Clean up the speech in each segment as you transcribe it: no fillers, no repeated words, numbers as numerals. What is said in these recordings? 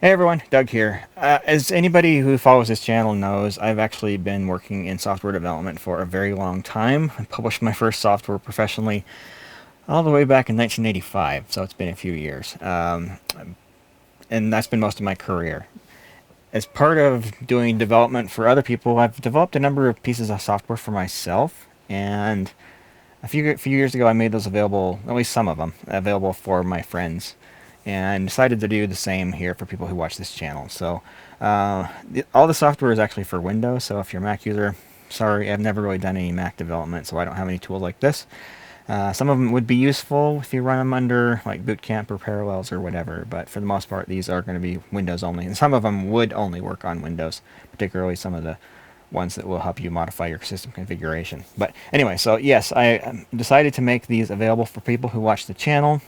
Hey everyone, Doug here. As anybody who follows this channel knows, I've actually been working in software development for a very long time. I published my first software professionally all the way back in 1985, so it's been a few years. And that's been most of my career. As part of doing development for other people, I've developed a number of pieces of software for myself, and a few years ago I made those available, at least some of them, available for my friends, and decided to do the same here for people who watch this channel. So all the software is actually for Windows, so if you're a Mac user, sorry, I've never really done any Mac development, so I don't have any tools like this. Some of them would be useful if you run them under like Boot Camp or Parallels or whatever, but for the most part, these are going to be Windows only. And some of them would only work on Windows, particularly some of the ones that will help you modify your system configuration. But anyway, so yes, I decided to make these available for people who watch the channel.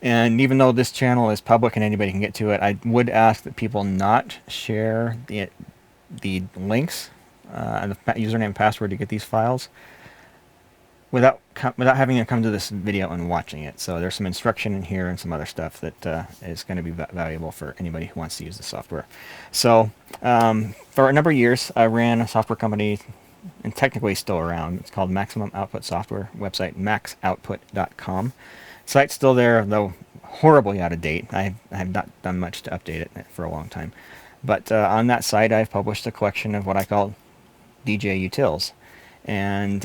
And even though this channel is public and anybody can get to it, I would ask that people not share the links and the username and password to get these files without having to come to this video and watching it. So there's some instruction in here and some other stuff that is going to be valuable for anybody who wants to use the software. So for a number of years, I ran a software company, and technically still around. It's called Maximum Output Software, website maxoutput.com. Site's still there, though horribly out of date. I have not done much to update it for a long time. But on that site, I've published a collection of what I call DJ utils, and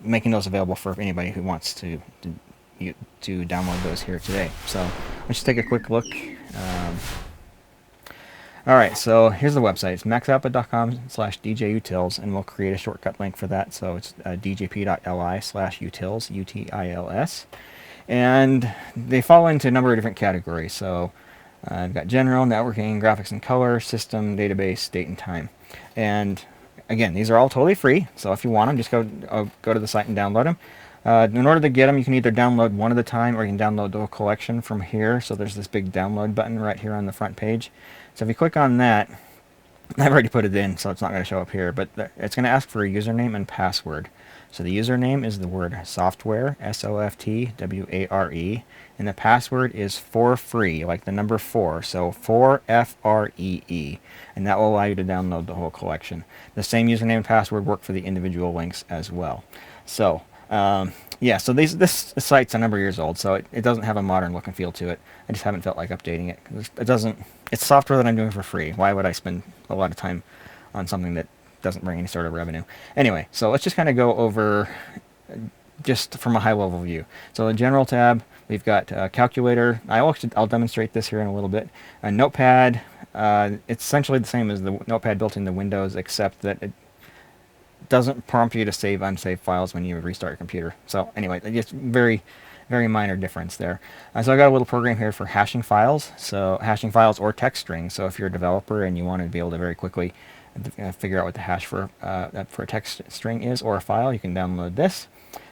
making those available for anybody who wants to download those here today. So let's just take a quick look. All right, so here's the website. It's maxoutput.com/djutils, and we'll create a shortcut link for that. So it's djp.li/utils, utils. And they fall into a number of different categories. So I've got general, networking, graphics and color, system, database, date and time. And again, these are all totally free. So if you want them, just go to the site and download them. In order to get them, you can either download one at a time, or you can download the whole collection from here. So there's this big download button right here on the front page. So if you click on that, I've already put it in, so it's not going to show up here, but it's going to ask for a username and password. So the username is the word software, SOFTWARE, and the password is for free, like the number 4, so 4FREE, and that will allow you to download the whole collection. The same username and password work for the individual links as well. So yeah, so this site's a number of years old, so it doesn't have a modern look and feel to it. I just haven't felt like updating it. It's software that I'm doing for free. Why would I spend a lot of time on something that doesn't bring any sort of revenue? Anyway, so let's just kind of go over just from a high level view. So the general tab, we've got calculator. I'll demonstrate this here in a little bit. A notepad, it's essentially the same as the notepad built into Windows, except that it doesn't prompt you to save unsaved files when you restart your computer. So anyway, just very minor difference there. So I got a little program here for hashing files. So hashing files or text strings. So if you're a developer and you want to be able to very quickly figure out what the hash for a text string is or a file, you can download this,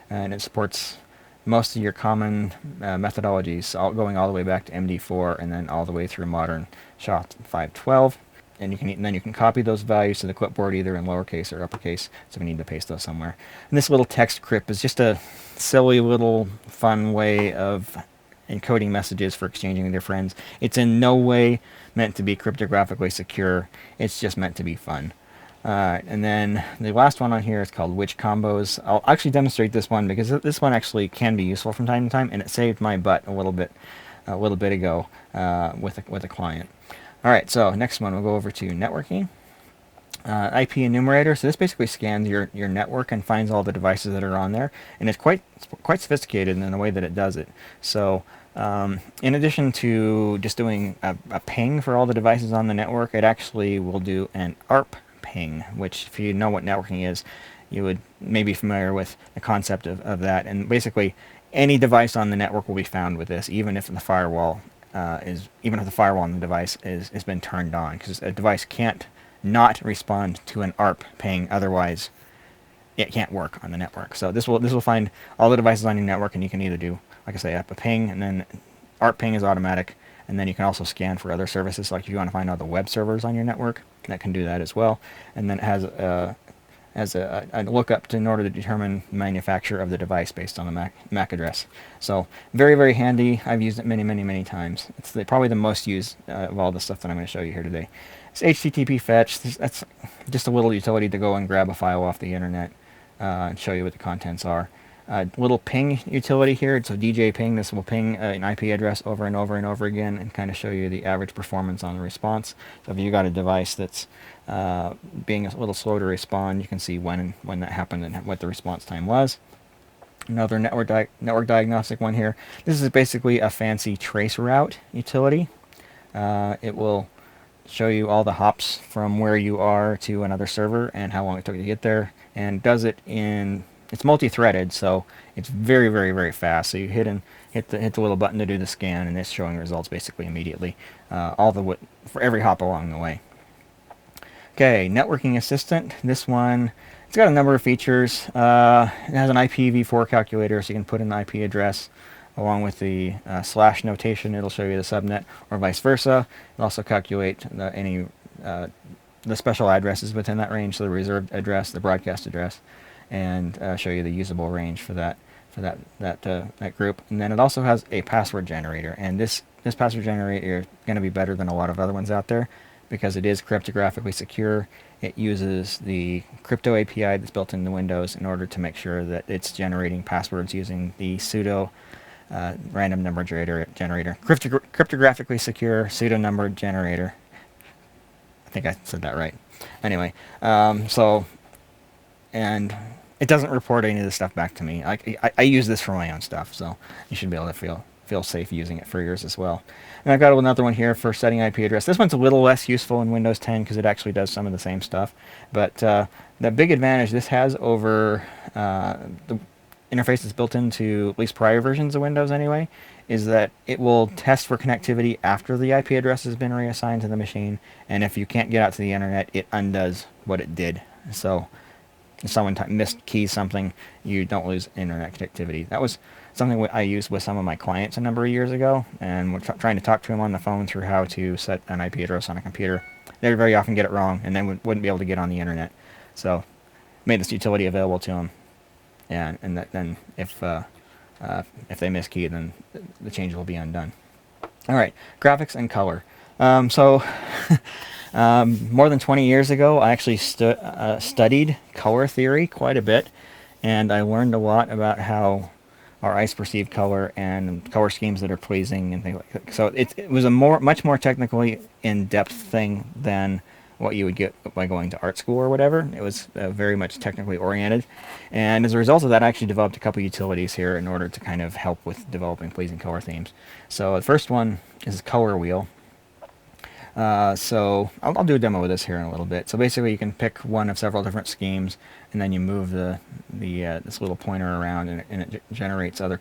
and it supports most of your common methodologies, going all the way back to MD4 and then all the way through modern SHA-512. And then you can copy those values to the clipboard either in lowercase or uppercase, so we need to paste those somewhere. And this little text crypt is just a silly little fun way of encoding messages for exchanging with your friends. It's in no way meant to be cryptographically secure. It's just meant to be fun. And then the last one on here is called Which Combos. I'll actually demonstrate this one because this one actually can be useful from time to time, and it saved my butt a little bit ago with a client. All right, so next one, we'll go over to networking. IP enumerator. So this basically scans your network and finds all the devices that are on there, and it's quite sophisticated in the way that it does it. So in addition to just doing a ping for all the devices on the network, it actually will do an ARP ping, which if you know what networking is, you would maybe be familiar with the concept of that. And basically, any device on the network will be found with this, even if the firewall on the device has been turned on, because a device can't not respond to an ARP ping, otherwise it can't work on the network. So this will find all the devices on your network, and you can either do, like I say, a ping, and then ARP ping is automatic, and then you can also scan for other services, like if you want to find all the web servers on your network, that can do that as well. And then it has as a lookup in order to determine the manufacturer of the device based on the MAC address. So very, very handy. I've used it many, many, many times. It's probably the most used of all the stuff that I'm going to show you here today. It's HTTP fetch. That's just a little utility to go and grab a file off the internet and show you what the contents are. Little ping utility here. So DJ ping. This will ping an IP address over and over and over again and kind of show you the average performance on the response. So if you got a device that's being a little slow to respond, you can see when that happened and what the response time was. Another network diagnostic one here. This is basically a fancy trace route utility. It will show you all the hops from where you are to another server and how long it took to get there, and does it in, it's multi-threaded, so it's very, very, very fast. So you hit the little button to do the scan, and it's showing results basically immediately, for every hop along the way. Okay, networking assistant. This one, it's got a number of features. It has an IPv4 calculator, so you can put in the IP address along with the slash notation. It'll show you the subnet, or vice versa. It'll also calculate the special addresses within that range, so the reserved address, the broadcast address, and show you the usable range for that group. And then it also has a password generator, and this password generator is going to be better than a lot of other ones out there because it is cryptographically secure. It uses the crypto API that's built into Windows in order to make sure that it's generating passwords using the pseudo random number generator. Cryptographically secure pseudo number generator. I think I said that right. Anyway, and it doesn't report any of this stuff back to me. I use this for my own stuff, so you should be able to feel safe using it for yours as well. And I've got another one here for setting IP address. This one's a little less useful in Windows 10 because it actually does some of the same stuff. But the big advantage this has over the interface that's built into at least prior versions of Windows anyway, is that it will test for connectivity after the IP address has been reassigned to the machine, and if you can't get out to the internet, it undoes what it did. So if someone miskeys something, you don't lose internet connectivity. That was something I used with some of my clients a number of years ago, and we're trying to talk to them on the phone through how to set an IP address on a computer. They would very often get it wrong, and then wouldn't be able to get on the internet. So made this utility available to them. And then if they miskey, then the change will be undone. All right, graphics and color. More than 20 years ago, I actually studied color theory quite a bit, and I learned a lot about how our eyes perceive color and color schemes that are pleasing and things like that. So it was a much more technically in-depth thing than what you would get by going to art school or whatever. It was very much technically oriented, and as a result of that, I actually developed a couple utilities here in order to kind of help with developing pleasing color themes. So the first one is color wheel. So I'll do a demo of this here in a little bit. So basically, you can pick one of several different schemes, and then you move this little pointer around, and it generates other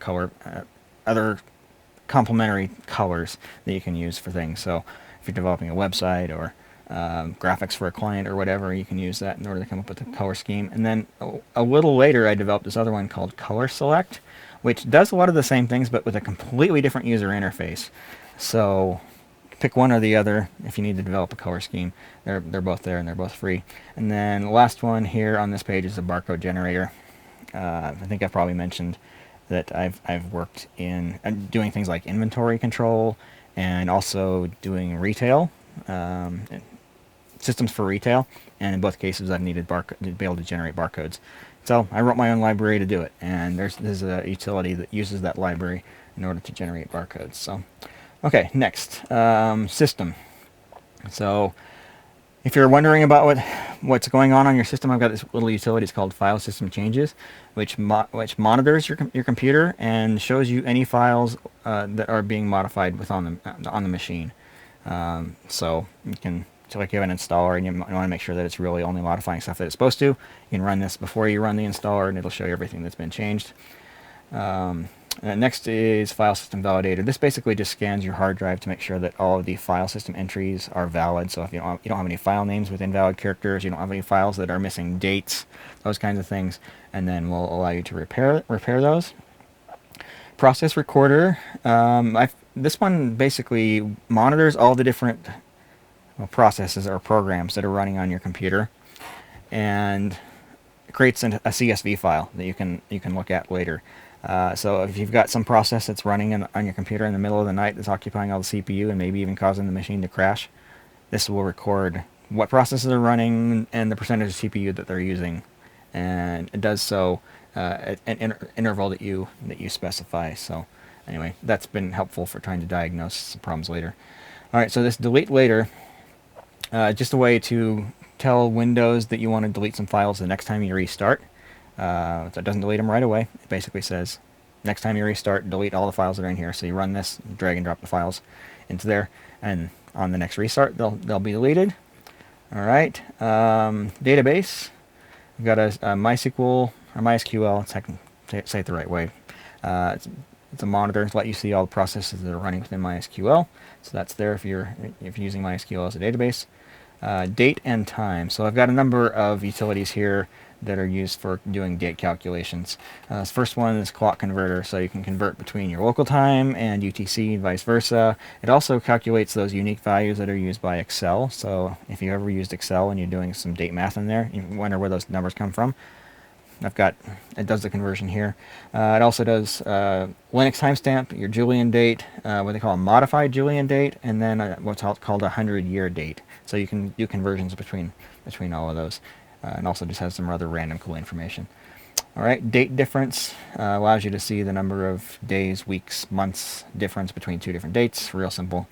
complementary colors that you can use for things. So if you're developing a website or graphics for a client or whatever, you can use that in order to come up with a color scheme. And then a little later, I developed this other one called Color Select, which does a lot of the same things, but with a completely different user interface. So pick one or the other if you need to develop a color scheme. They're both there, and they're both free. And then the last one here on this page is a barcode generator. I think I've probably mentioned that I've worked in doing things like inventory control and also doing retail. Systems for retail, and in both cases I've needed to be able to generate barcodes. So I wrote my own library to do it, and there's a utility that uses that library in order to generate barcodes. So, okay, next, system. So if you're wondering about what's going on your system, I've got this little utility. It's called File System Changes, which monitors your computer and shows you any files that are being modified on the machine. So you can, like you have an installer and you want to make sure that it's really only modifying stuff that it's supposed to, you can run this before you run the installer, and it'll show you everything that's been changed. Next is File System Validator. This basically just scans your hard drive to make sure that all of the file system entries are valid. So if you don't have any file names with invalid characters, you don't have any files that are missing dates, those kinds of things, and then we'll allow you to repair those. Process Recorder. This one basically monitors all the different processes or programs that are running on your computer, and creates a CSV file that you can look at later. So if you've got some process that's running on your computer in the middle of the night that's occupying all the CPU and maybe even causing the machine to crash, this will record what processes are running and the percentage of CPU that they're using, and it does so at an interval that you specify. So anyway, that's been helpful for trying to diagnose some problems later. All right, so this delete later, just a way to tell Windows that you want to delete some files the next time you restart. So it doesn't delete them right away. It basically says, next time you restart, delete all the files that are in here. So you run this, drag and drop the files into there, and on the next restart, they'll be deleted. All right, database. We've got a MySQL or MySQL. I can say it the right way. It's a monitor to let you see all the processes that are running within MySQL. So that's there if you're using MySQL as a database. Date and time. So I've got a number of utilities here that are used for doing date calculations. This first one is clock converter, so you can convert between your local time and UTC and vice versa. It also calculates those unique values that are used by Excel. So if you ever used Excel and you're doing some date math in there, you wonder where those numbers come from. It does the conversion here. It also does Linux timestamp, your Julian date, what they call a modified Julian date, and then what's called a 100-year date. So you can do conversions between all of those. And also just has some other random cool information. All right, date difference allows you to see the number of days, weeks, months difference between two different dates. Real simple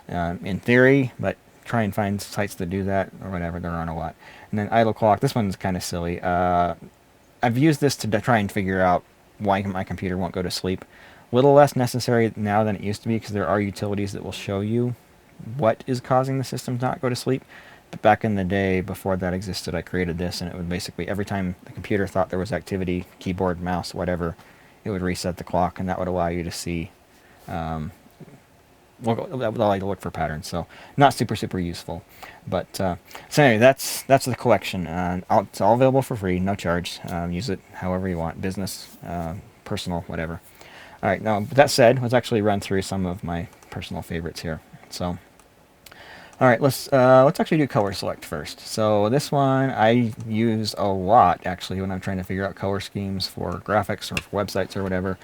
in theory, but try and find sites that do that or whatever. There aren't a lot. And then idle clock. This one's kind of silly. I've used this to try and figure out why my computer won't go to sleep. A little less necessary now than it used to be, because there are utilities that will show you what is causing the system to not go to sleep. But back in the day, before that existed, I created this, and it would basically, every time the computer thought there was activity, keyboard, mouse, whatever, it would reset the clock, and that would allow you to see, that would allow you to look for patterns. So not super useful. But so anyway, that's the collection. It's all available for free, no charge. Use it however you want, business, personal, whatever. All right. Now, with that said, let's actually run through some of my personal favorites here. So. All right, let's actually do color select first. So this one I use a lot actually when I'm trying to figure out color schemes for graphics or for websites or whatever.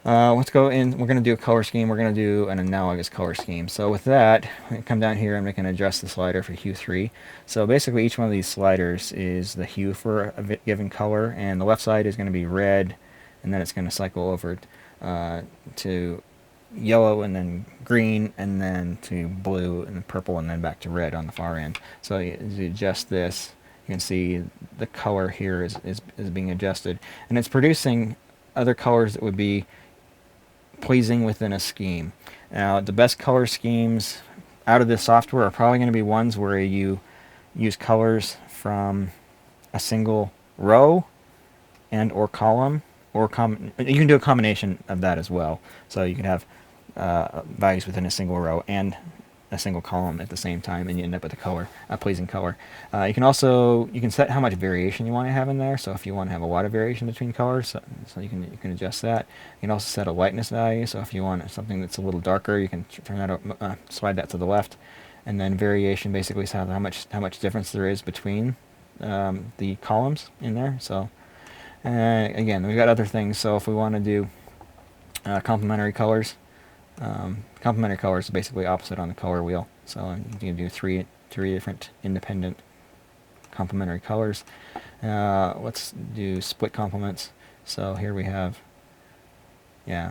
Let's go in. We're going to do a color scheme. We're going to do an analogous color scheme. So with that, I come down here and we can adjust the slider for hue 3. So basically each one of these sliders is the hue for a given color, and the left side is going to be red, and then it's going to cycle over to yellow and then green and then to blue and then purple and then back to red on the far end. So as you adjust this, you can see the color here is being adjusted, and it's producing other colors that would be pleasing within a scheme. Now the best color schemes out of this software are probably going to be ones where you use colors from a single row and or column, or you can do a combination of that as well. So you can have values within a single row and a single column at the same time, and you end up with a pleasing color. You can set how much variation you want to have in there. So if you want to have a lot of variation between colors, so you can adjust that. You can also set a lightness value. So if you want something that's a little darker, you can turn that slide that to the left, and then variation basically is how much difference there is between the columns in there. So again, we've got other things. So if we want to do complementary colors. Complementary colors is basically opposite on the color wheel. So you can do three different independent complementary colors. Let's do split complements. So here we have,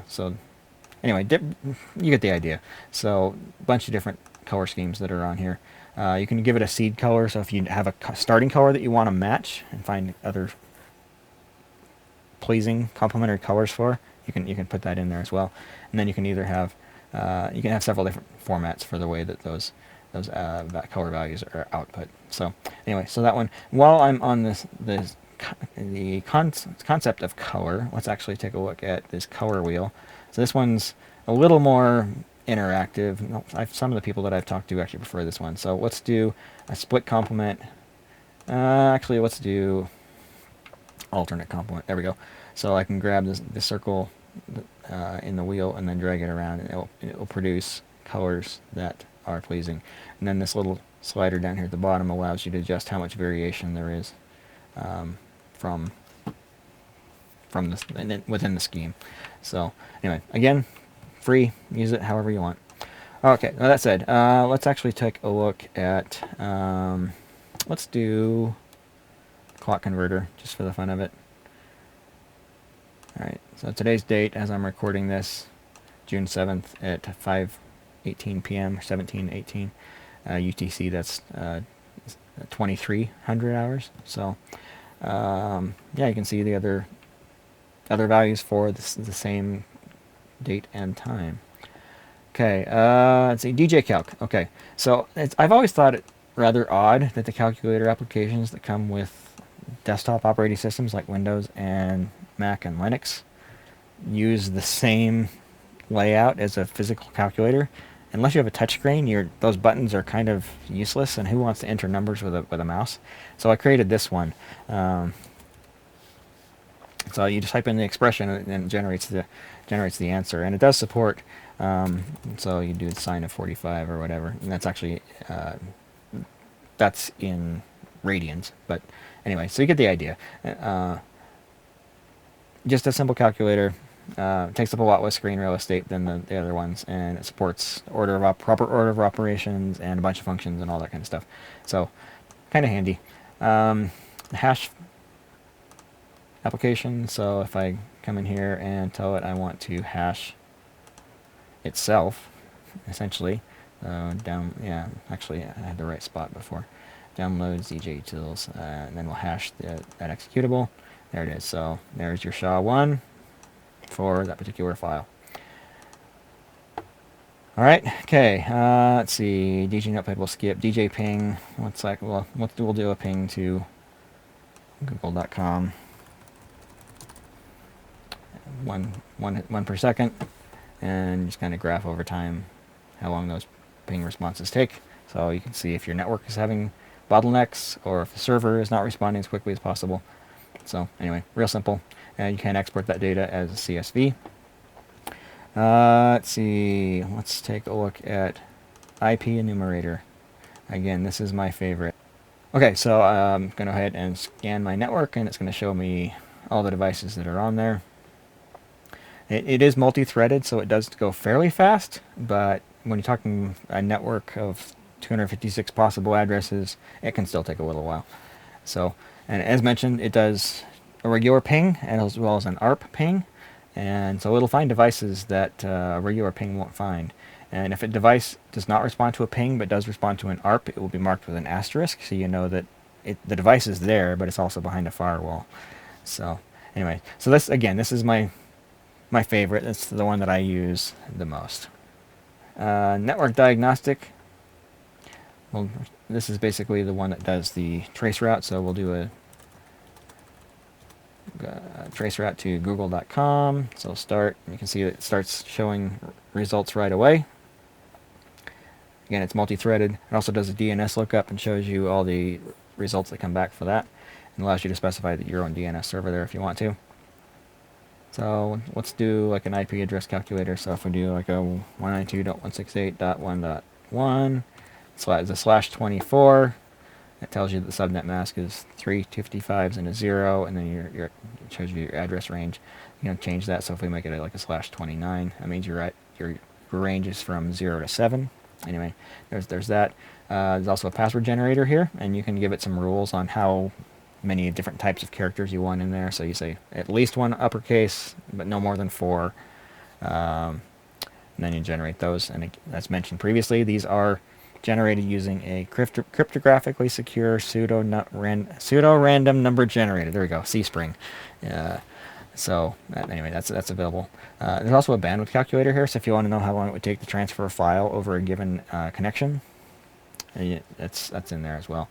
so anyway, you get the idea. So a bunch of different color schemes that are on here. You can give it a seed color. So if you have a starting color that you want to match and find other pleasing complementary colors for, you can put that in there as well. And then you can either have several different formats for the way that those color values are output. So anyway, so that one. While I'm on the concept of color, let's actually take a look at this color wheel. So this one's a little more interactive. Some of the people that I've talked to actually prefer this one. So let's do a split complement. Actually, let's do alternate complement. There we go. So I can grab this circle in the wheel and then drag it around, and it will produce colors that are pleasing. And then this little slider down here at the bottom allows you to adjust how much variation there is from this within the scheme. So anyway, again, free. Use it however you want. Okay, now that said, let's actually take a look at, let's do clock converter, just for the fun of it. Alright, so today's date, as I'm recording this, June 7th at 5:18 p.m., 17:18 UTC, that's 2300 hours. So, yeah, you can see the other values for the same date and time. Okay, let's see, DJ Calc. Okay, so I've always thought it rather odd that the calculator applications that come with desktop operating systems like Windows and Mac and Linux use the same layout as a physical calculator. Unless you have a touchscreen, those buttons are kind of useless, and who wants to enter numbers with a mouse? So I created this one. So you just type in the expression and it generates the answer, and it does support. So you do the sine of 45 or whatever, and that's actually that's in radians. But anyway, so you get the idea. Just a simple calculator. Takes up a lot less screen real estate than the other ones, and it supports proper order of operations and a bunch of functions and all that kind of stuff. So kind of handy. Hash application. So if I come in here and tell it I want to hash itself, essentially, yeah, actually I had the right spot before. Download ZJ utils, and then we'll hash that executable. There it is. So there's your SHA-1 for that particular file. All right. Okay. Let's see. DJ notepad we'll skip. DJ ping. We'll do a ping to google.com. One per second, and just kind of graph over time how long those ping responses take. So you can see if your network is having bottlenecks or if the server is not responding as quickly as possible. So anyway, real simple. And you can export that data as a CSV. Let's see. Let's take a look at IP enumerator. Again, this is my favorite. Okay, so I'm going to go ahead and scan my network, and it's going to show me all the devices that are on there. It is multi-threaded, so it does go fairly fast, but when you're talking a network of 256 possible addresses, it can still take a little while. So, and as mentioned, it does a regular ping as well as an ARP ping, and so it'll find devices that a regular ping won't find. And if a device does not respond to a ping but does respond to an ARP, it will be marked with an asterisk, so you know that the device is there, but it's also behind a firewall. So anyway, so this is my favorite. It's the one that I use the most. Network diagnostic. Well, this is basically the one that does the trace route, so we'll do a trace route to google.com. So start, you can see it starts showing results right away. Again, it's multi-threaded. It also does a DNS lookup and shows you all the results that come back for that, and allows you to specify your own DNS server there if you want to. So let's do like an IP address calculator. So if we do like a 192.168.1.1 / the /24, it tells you that the subnet mask is 3 255s and a 0, and then it shows you your address range. You can change that. So if we make it like a /29, that means your range is from 0 to 7. Anyway, there's that. There's also a password generator here, and you can give it some rules on how many different types of characters you want in there. So you say at least 1 uppercase, but no more than 4. And then you generate those. And as mentioned previously, these are generated using a cryptographically secure pseudo-random number generator. There we go, C-Spring. So anyway, that's available. There's also a bandwidth calculator here, so if you want to know how long it would take to transfer a file over a given connection, that's in there as well.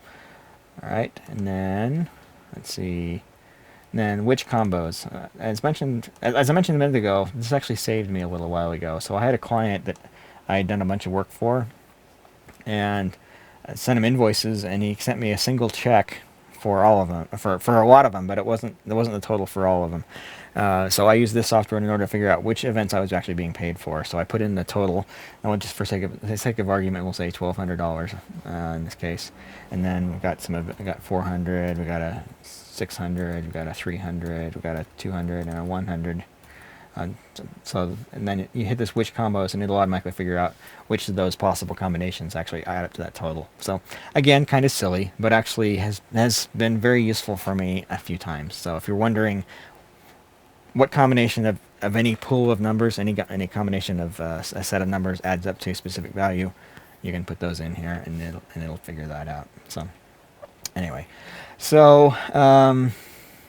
All right, and then let's see. Then which combos? As I mentioned a minute ago, this actually saved me a little while ago. So I had a client that I had done a bunch of work for, and I sent him invoices, and he sent me a single check for all of them, for a lot of them, but it wasn't the total for all of them. So I used this software in order to figure out which events I was actually being paid for. So I put in the total, and we'll just for sake of argument, we'll say $1,200 in this case, and then we've got we got 400, we got a 600, we got a 300, we got a 200, and a 100. And then you hit this which combos, and it'll automatically figure out which of those possible combinations actually add up to that total. So again, kind of silly, but actually has been very useful for me a few times. So if you're wondering what combination of any pool of numbers, any combination of a set of numbers adds up to a specific value, you can put those in here, and it'll figure that out. So anyway, so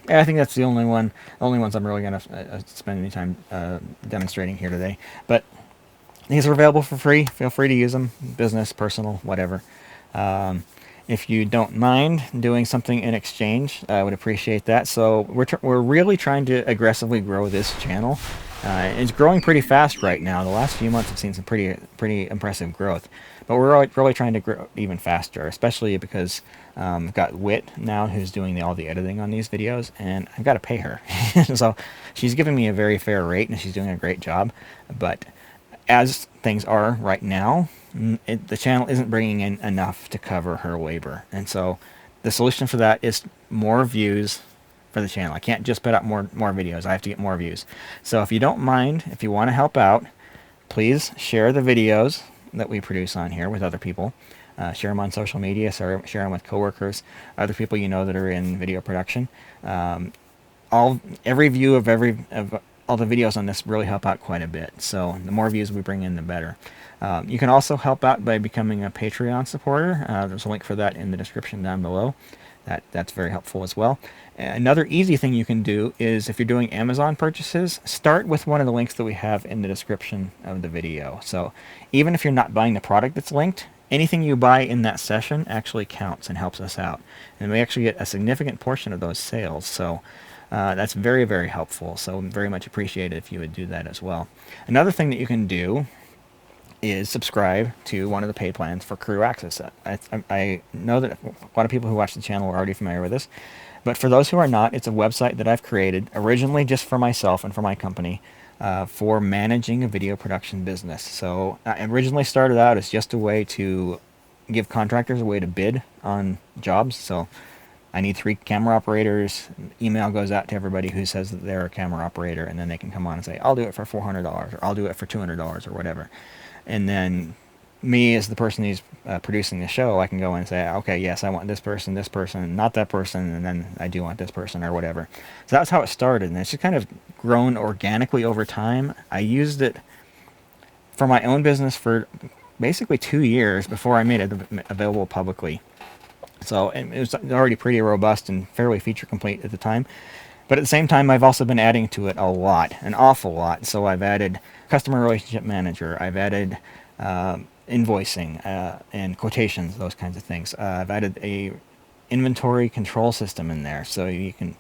yeah, I think that's the only ones I'm really going to spend any time demonstrating here today. But these are available for free. Feel free to use them, business, personal, whatever. If you don't mind doing something in exchange, I would appreciate that. So we're really trying to aggressively grow this channel. It's growing pretty fast right now. The last few months have seen some pretty impressive growth. But we're really trying to grow even faster, especially because I've got Wit now who's doing all the editing on these videos, and I've got to pay her. So she's giving me a very fair rate, and she's doing a great job. But as things are right now, the channel isn't bringing in enough to cover her labor. And so the solution for that is more views for the channel. I can't just put out more videos. I have to get more views. So if you don't mind, if you want to help out, please share the videos that we produce on here with other people. Share them on social media, share them with coworkers, other people you know that are in video production. Every view of all the videos on this really help out quite a bit. So the more views we bring in, the better. You can also help out by becoming a Patreon supporter. There's a link for that in the description down below. That's very helpful as well. Another easy thing you can do is, if you're doing Amazon purchases, start with one of the links that we have in the description of the video. So even if you're not buying the product that's linked, anything you buy in that session actually counts and helps us out. And we actually get a significant portion of those sales. So that's very, very helpful. So very much appreciated if you would do that as well. Another thing that you can do is subscribe to one of the paid plans for crew access. I know that a lot of people who watch the channel are already familiar with this, but for those who are not, it's a website that I've created originally just for myself and for my company for managing a video production business. So I originally started out as just a way to give contractors a way to bid on jobs. So I need 3 camera operators. Email goes out to everybody who says that they're a camera operator, and then they can come on and say, I'll do it for $400, or I'll do it for $200, or whatever. And then me, as the person who's producing the show, I can go and say, okay, yes, I want this person, not that person, and then I do want this person, or whatever. So that's how it started, and it's just kind of grown organically over time. I used it for my own business for basically 2 years before I made it available publicly. So it was already pretty robust and fairly feature complete at the time. But at the same time, I've also been adding to it a lot, an awful lot. So I've added customer relationship manager, I've added invoicing and quotations, those kinds of things. I've added a inventory control system in there, so you can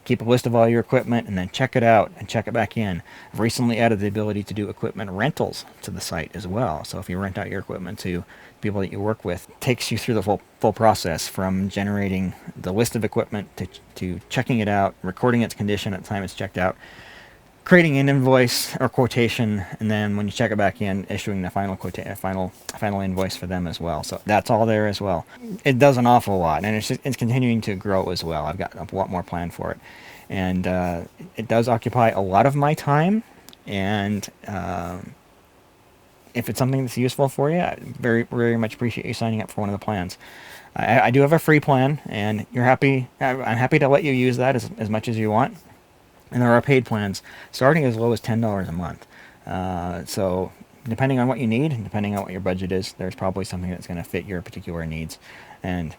keep a list of all your equipment and then check it out and check it back in. I've recently added the ability to do equipment rentals to the site as well. So if you rent out your equipment to people that you work with, it takes you through the full process, from generating the list of equipment to checking it out, recording its condition at the time it's checked out, creating an invoice or quotation, and then when you check it back in, issuing the final invoice for them as well. So that's all there as well. It does an awful lot, and it's continuing to grow as well. I've got a lot more planned for it, and it does occupy a lot of my time. And if it's something that's useful for you, I very, very much appreciate you signing up for one of the plans. I do have a free plan, and I'm happy to let you use that as much as you want. And there are paid plans starting as low as $10 a month. So depending on what you need, and depending on what your budget is, there's probably something that's going to fit your particular needs. And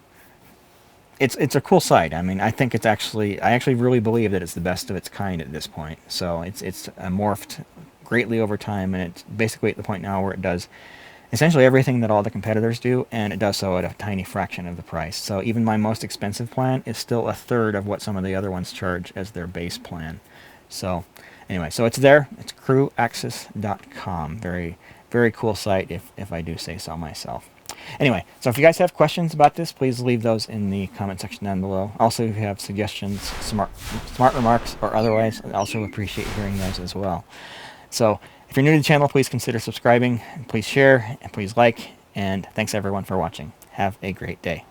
it's a cool site. I mean, I actually really believe that it's the best of its kind at this point. So it's morphed greatly over time, and it's basically at the point now where it does essentially everything that all the competitors do, and it does so at a tiny fraction of the price. So even my most expensive plan is still a third of what some of the other ones charge as their base plan. So anyway, so it's there. It's crewaccess.com. Very, very cool site, if I do say so myself. Anyway, so if you guys have questions about this, please leave those in the comment section down below. Also, if you have suggestions, smart remarks, or otherwise, I also appreciate hearing those as well. So if you're new to the channel, please consider subscribing, please share, and please like, and thanks everyone for watching. Have a great day.